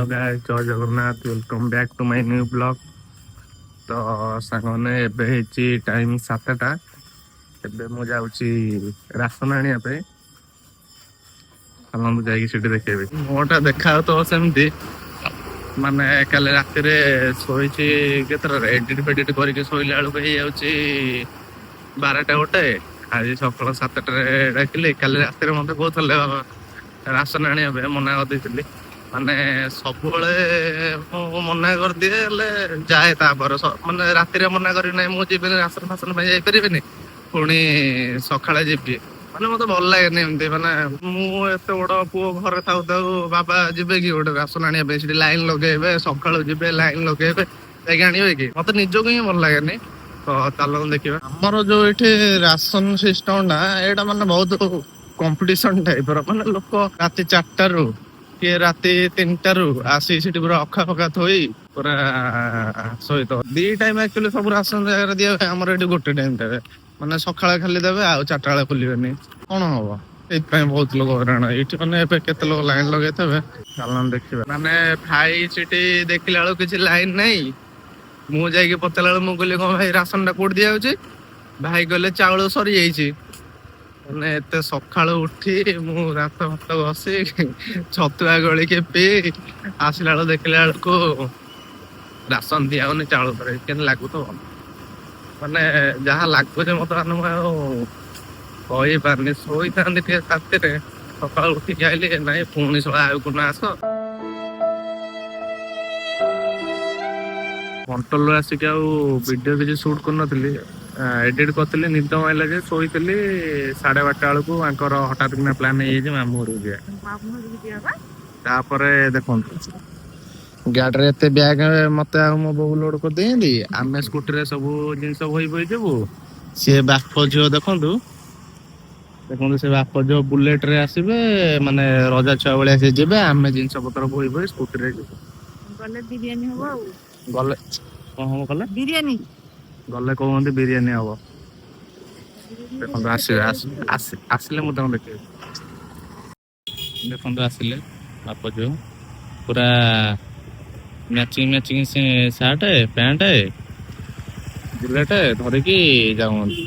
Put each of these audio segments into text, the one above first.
Hello guys, जय Jagannath. Welcome back to my new blog. तो सागने एबे हेची टाइम 7टा। एबे मु जाउची राशन आनिया पे। हम जाइए सीटी देखेबे मोटा देखा तो सेमती माने काले राति रे सोईची केतरा एडिट फेडिट करके सोइला बेलू हे जाउची 12टा गोटे। आज सकाळ 7टा रे डाकिले। काले राति रे मते कहतले राशन आनिया पे मना कर देइतिली। माने सबुले मना कर दिए जाए तापर माने राति रे मना करी ना मु जीबे राशन फासन में जाई परिबेनी पुणी सकाळे जीबी। माने मते भल लागेनी एमती माने मु एते बड़ पुओ घर थाउ थाउ बाबा जीबे कि गोटे राशन आनिया पे सिटी लाइन लगेबे सकाळु जीबे लाइन लगेबे जाके आनिबे कि मते निजको ही भल लागेनी। तो चलो देखिबा हमर जो एठे राशन सिस्टम ना एटा माने बहुत कंपटीशन टाइप रो। माने लोक राति 4टा रु किए राति 3टा रु आसी सिटी पूरा अखा फका थोई पूरा सोई तो दी टाइम एक्चुअली सब राशन जगह दिया हमर एठी गोटे टाइम देबे माने सकाळे खाली देबे आ 4टा बेला खुलिबेनी कोन होबो। एथि बहुत लोग हराण एठी माने एबे केते लोग लाइन लगेथबे चलन देखिबे। माने भाई सिटी देखिला बेलू किछि लाइन नै। मु जाइके पतला बेलू मु कहली कोन भाई राशन टा कोड दिया होछि भाई कहले चावल सरी जाइछि। ମାନେ ଏତେ ସକାଳୁ ଉଠି ମୁଁ ଦାନ୍ତ ଫାତ ଘଷି ଛତୁଆ ଗୋଳିକି ପିଇ ଆସିଲା ବେଳକୁ ଦେଖିଲା ବେଳକୁ ରାସନ ଦିଆ ହଉନି ଚାଉଳ ପରେ କେମିତି ଲାଗୁଥିବ। ମାନେ ଯାହା ଲାଗୁଛି ମତେ ମାନେ ମୁଁ ଆଉ କହିପାରୁନି। ଶୋଇଥାନ୍ତି ଟିକେ ଶାନ୍ତିରେ ସକାଳୁ ଉଠିକି ଆଇଲି ନାଇଁ ପୁଣି ଶଳା ଆଉ କୋଉଦିନ ଆସ। କଣ୍ଟ୍ରୋଲରୁ ଆସିକି ଆଉ ଭିଡିଓ କିଛି ସୁଟ୍ କରିନଥିଲି, ଏଡିଟ୍ କରିଥିଲି। ନିଦ ମାଇଲା ଯେ ଶୋଇଥିଲି। 12:30 ବେଳକୁ ଆଙ୍କର ହଠାତ୍ କିନା ପ୍ଲାନ୍ ହେଇଯାଇଛି ମାମୁଁ ଘରକୁ ଯିବା। ତାପରେ ଦେଖନ୍ତୁ ଗାଡିରେ ଏତେ ବ୍ୟାଗ ମତେ ଆଉ ମୋ ବୋଉ ଲୋଡ କରିଦେଇଛନ୍ତି। ଆମେ ସ୍କୁଟିରେ ସବୁ ଜିନିଷ ବୋହି ବୋହି ଯିବୁ। ସିଏ ବାପ ଝିଅ ଦେଖନ୍ତୁ ଦେଖନ୍ତୁ ସେ ବାପ ଝିଅ ବୁଲେଟ ରେ ଆସିବେ ମାନେ ରଜା ଛୁଆ ଭଳିଆ ସେ ଯିବେ। ଆମେ ଜିନିଷ ପତ୍ର ବୋହି ବୋହି ସ୍କୁଟିରେ ଯିବୁ। ଗଲେ ବିରିୟାନୀ ହବ ଆଉ ଗଲେ କଣ ହବ କଲେ ବିରିୟାନୀ ଗଲେ କହୁଛନ୍ତି ବିରିୟାନୀ ହବ। ଦେଖନ୍ତୁ ଆସିବେ ଆସିଲେ ମୁଁ ତାଙ୍କୁ ଦେଖେଇବି। ଦେଖନ୍ତୁ ଆସିଲେ ବାପ ଝିଅ ପୁରା ମ୍ୟାଚିଂ ସାର୍ଟ ପ୍ୟାଣ୍ଟ ବୁଲେଟ ଧରିକି ଯାଉଛନ୍ତି।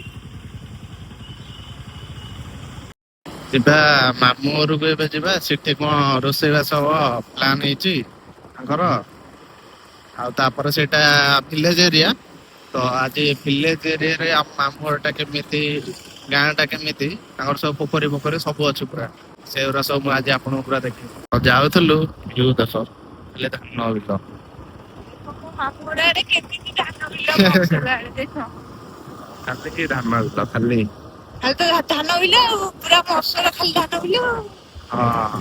ଯିବା ମାମୁଁ ଘରକୁ ଏବେ ଯିବା। ସେଠି କଣ ରୋଷେଇବାସ ହବ ପ୍ଲାନ୍ ହେଇଛି ତାଙ୍କର। ଆଉ ତାପରେ ସେଇଟା ଭିଲେଜ ଏରିଆ ତ ଆଜି ଭିଲେଜ ଏରିଆରେ ଆମ ମାମୁଁ ଘରଟା କେମିତି ଗାଁ ଟା କେମିତି ତାଙ୍କର ସବୁ ପୋଖରୀ ସବୁ ଅଛି ପୁରା ସେଗୁରା ସବୁ ମୁଁ ଆଜି ଆପଣଙ୍କୁ ପୁରା ଦେଖିବି। ଯାଉଥିଲୁ ଯୋଉ ଦେଶ ହେଲେ ଧାନ ବିଲ ଖାଲି ଧାନ ବିଲ ଖାଲି ତ ଧାନ ବିଲ ପୁରା ମସଲା ଖାଲି ଧାନ ବିଲ। ହଁ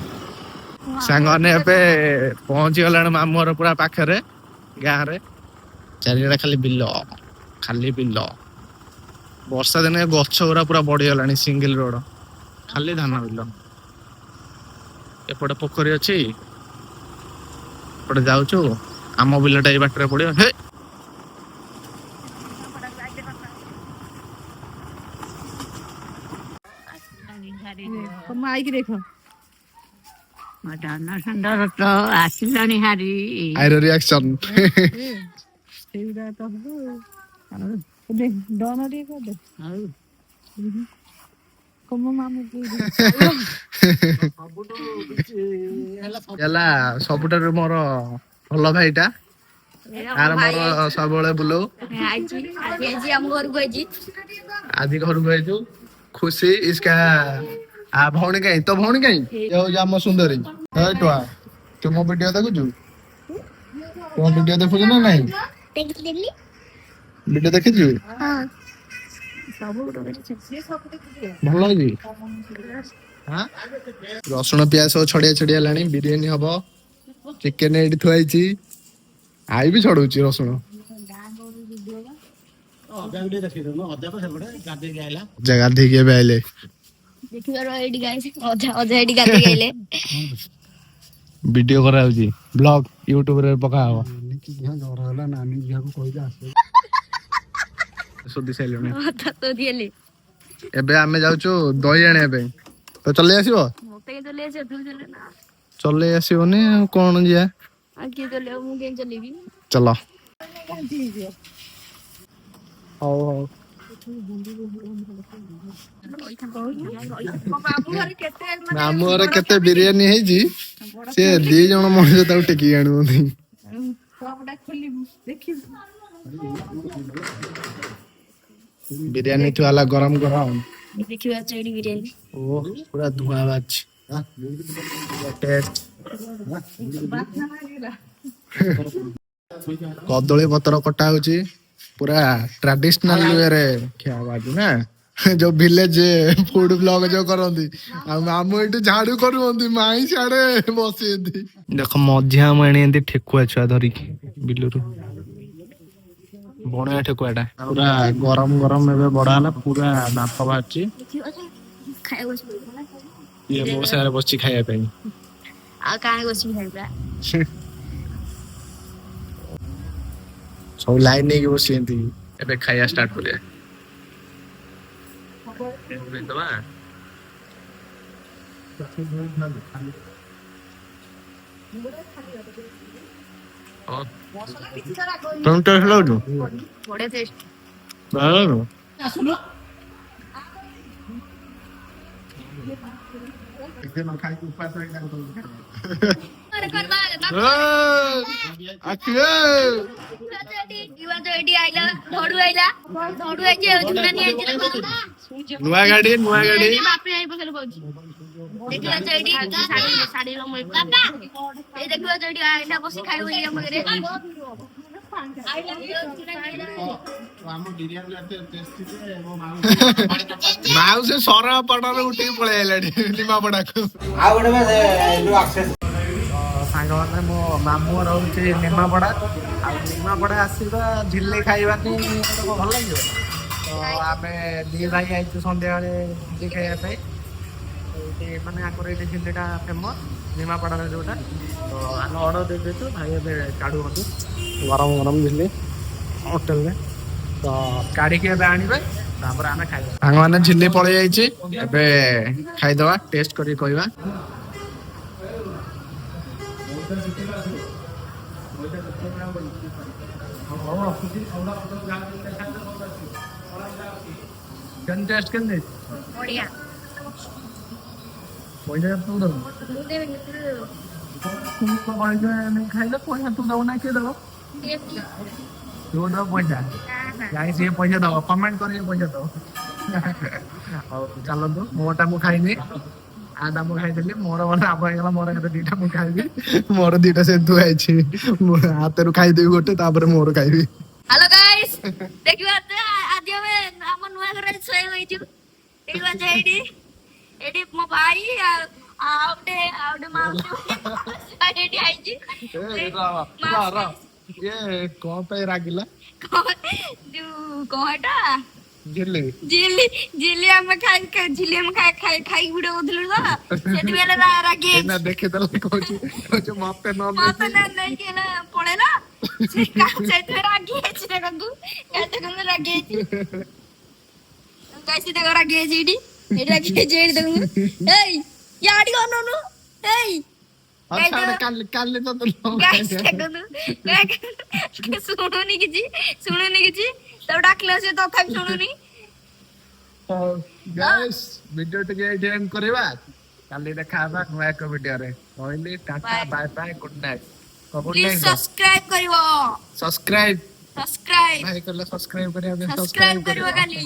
ସାଙ୍ଗମାନେ ଏବେ ପହଞ୍ଚି ଗଲାଣି ମାମୁଁ ଘର ପୁରା ପାଖରେ ଗାଁରେ। ଚାରିଆଡେ ଖାଲି ବିଲ ଖାଲି ବିଲ। ବର୍ଷା ଦିନେ ଗଛ ଗୁରା ପୁରା ବଢିଗଲାଣି। ସିଙ୍ଗଲ ରୋଡ ଖାଲି ଧାନ ବିଲ। ଏପଟେ ପୋଖରୀ ଅଛି ଏପଟେ ଯାଉଛୁ। ଆମ ବିଲଟା ଏଇ ବାଟରେ ପଡିବ। ହେ ମାଇକି ଦେଖ ଧାନ ସୁନ୍ଦର ତ ଆସିଲାଣି ହାରି ଆଇର ରିଆକ୍ସନ ସେଇଟା ତ ହବ ଡନ ଟିକେ କରିଦେ ଆଉ ହେଲା ସବୁଠାରୁ ମୋର ଭଲ ଭାଇଟା। ଆର ମୋର ସବୁବେଳେ ବୁଲଉ। ଆଜି ଘରକୁ ଆଇଛୁ ଖୁସି ଇସ୍କା ଭଉଣୀ କାଇଁ ତୋ ଭଉଣୀ କାଇଁ ହଉଛି ଆମ ସୁନ୍ଦରୀ। ତୁ ମୋ ଭିଡିଓ ଦେଖୁଛୁ? ତମ ଭିଡିଓ ଦେଖୁଛୁ ନା ନାଇଁ? ଭିଡିଓ ଦେଖିଛୁ? ଭଲ ହେଇଛି। ରସୁଣ ପିଆଜ ସବୁ ଛଡିଆ ହେଲାଣି। ବିରିୟାନୀ ହବ। ଚିକେନ ଏଇଠି ଥୁଆ ହେଇଛି। ଆଇ ବି ଛଡଉଛି ରସୁଣ। ଗାଧେଇକି ଏବେ ଆଇଲେ। ଭିଡିଓ କରାଯାଉଛି ବ୍ଲଗ ୟୁଟ୍ୟୁବ ରେ ପକା ହବ। ଏବେ ଆମେ ଯାଉଛୁ ଦହି ଆଣିବା ପାଇଁ। ତ ଚଲେଇ ଆସିବ? ଚଲେଇ ଆସିବନି ଆଉ କଣ ଯିବା। आगे चले ମୁଁ କେମିତି ଚଲେଇବି चलो ହଉ ହଉ ମାମୁଁ ଘରେ କେତେ ବିରିୟାନୀ ହେଇଛି ସେ 2 ଜଣ ମଣିଷ ତାକୁ ଟେକି ଆଣୁଛନ୍ତି ବିରିୟାନୀ ଥୁଆ ହେଲା ଗରମ ଗରମ ଦେଖିବା ଚେଡି ବିରିୟାନୀ ଓ ପୁରା ଧୂଆଁ ବାହାରୁଛି ଟେଷ୍ଟ କଦଳୀ ପତ୍ର କଟା ହଉଛି ପୁରା ଟ୍ରାଡିସନାଲ ୱେରେ ଖିଆ ବାଜୁ ନା ଯୋଉ ଭିଲେଜ ଫୁଡ ବ୍ଲଗ ଯୋଉ କରନ୍ତି ଆଉ ମାମୁଁ ଏଇଠି ଝାଡୁ କରୁଛନ୍ତି ମାଇଁ ସିଆଡେ ବସିଛନ୍ତି ଦେଖ ମଝିଆ ମାଣି ଏମିତି ଠେକୁଆ ଛୁଆ ଧରିକି ବିଲରୁ ବଣିଆ ଠେକୁଆଟା ପୁରା ଗରମ ଗରମ ଏବେ ବଡ ହେଲା ପୁରା ବାମ୍ଫ ବାହାରୁଛି ଇଏ ମୋ ସାଙ୍ଗରେ ବସିଛି ଖାଇବା ପାଇଁ ଆଉ କାହିଁ ବସିକି ଖାଇବା ସବୁ ଲାଇନ ନେଇକି ବସିଛନ୍ତି ଏବେ ଖାଇବା ଷ୍ଟାର୍ଟ କରିବା ଦବା ତମେ ଟେଷ୍ଟ ଲାଗୁଛୁ ବଢିଆ ଟେଷ୍ଟ ନୂଆ ଗାଡି ମାଉସୀ ସରଳ ପଡାରେ ଉଠିକି ପଳେଇ ଆଇଲାଣି ନିମାପଡାକୁ ସାଙ୍ଗମାନେ ମୋ ମାମୁଁ ରହୁଛି ନିମାପଡା ଆଉ ନିମାପଡା ଆସିବା ଝିଲ୍ଲି ଖାଇବାନି ଭଲ ଲାଗିବ ତ ଆମେ 2 ଭାଇ ଆଇଛୁ ସନ୍ଧ୍ୟାବେଳେ ଝିଲ୍ଲି ଖାଇବା ପାଇଁ ଏଇଠି ମାନେ ଆଙ୍କର ଏଇଠି ଝିଲ୍ଲିଟା ଫେମସ୍ ନିମାପଡାରେ ଯୋଉଟା ତ ଆମେ ଅର୍ଡର ଦେଇଦେଇଛୁ ଭାଇ ଏବେ କାଢୁଛନ୍ତି ଗରମ ଗରମ ଝିଲ୍ଲି ହୋଟେଲରେ ତ କାଢିକି ଏବେ ଆଣିବେ ତାପରେ ଆମେ ଖାଇବା ସାଙ୍ଗମାନେ ଝିଲ୍ଲି ପଳେଇ ଯାଇଛି ଏବେ ଖାଇଦବା ଟେଷ୍ଟ କରିକି କହିବା କେମିତି ବଢିଆ ପଇସା ତୁ ଦବୁ ଖାଇଲେ ପଇସା ତୁ ଦବୁ ନା କିଏ ଦବ ତୁ ଦବ ପଇସା ଯାଇ ସିଏ ପଇସା ଦବ କମେଣ୍ଟ କରିକି ପଇସା ଦବ ହଉ ଚାଲନ୍ତୁ ମୋଟା ମୁଁ ଖାଇନି ଆଟା ମୁଁ ଖାଇଥିଲି ମୋର ଲାଭ ହେଇଗଲା ମୋର କେତେ 2ଟା ମୁଁ ଖାଇବି ମୋର 2ଟା ସେ ଧୁଆଇଛି ହାତରୁ ଖାଇଦେବି ଗୋଟେ ତାପରେ ମୋର ଖାଇବି हेलो गाइस देखिबा त आज ଆମେ ଆମ ନୂଆ ଘରେ ଶୋଇ ହୋଇଛୁ ଦେଖିବା ଯେ ଏଠି ମୋ ଭାଇ ଆଉଟେ ମାଉସୀ ଏଠି ଆଇଛି ଇଏ କଣ ପାଇଁ ରାଗିଲା ଯୋଉ କଣ ଏଟା ଝିଲ୍ଲି ଝିଲ୍ଲି ଆମେ ଖାଇ ଭିଡିଓ କରୁଥିଲୁ ତ ସେତିବେଳେ ରାଗି ଦେଖିଦେଲା କହୁଛି ମତେ ମତେ ନେଇକି ପଳେଇଲା ସେଇଥିପାଇଁ ରାଗି ଯାଇଛି ଦେଖନ୍ତୁ ରାଗି ଯାଇଛି कैसे देखो रागी है जीडी एटा के जेड देखु एई याडी अननु एई अच्छा काल तो गाइस देखनु सुनुनी किछि तब डाकले से तो थाप सुनुनी गाइस वीडियो टिके एंड करबा काली देखाबा नया को वीडियो रे कहली tata bye bye good night please subscribe करिवो सब्सक्राइब भाई कहले सब्सक्राइब करिया सब्सक्राइब करिवो खाली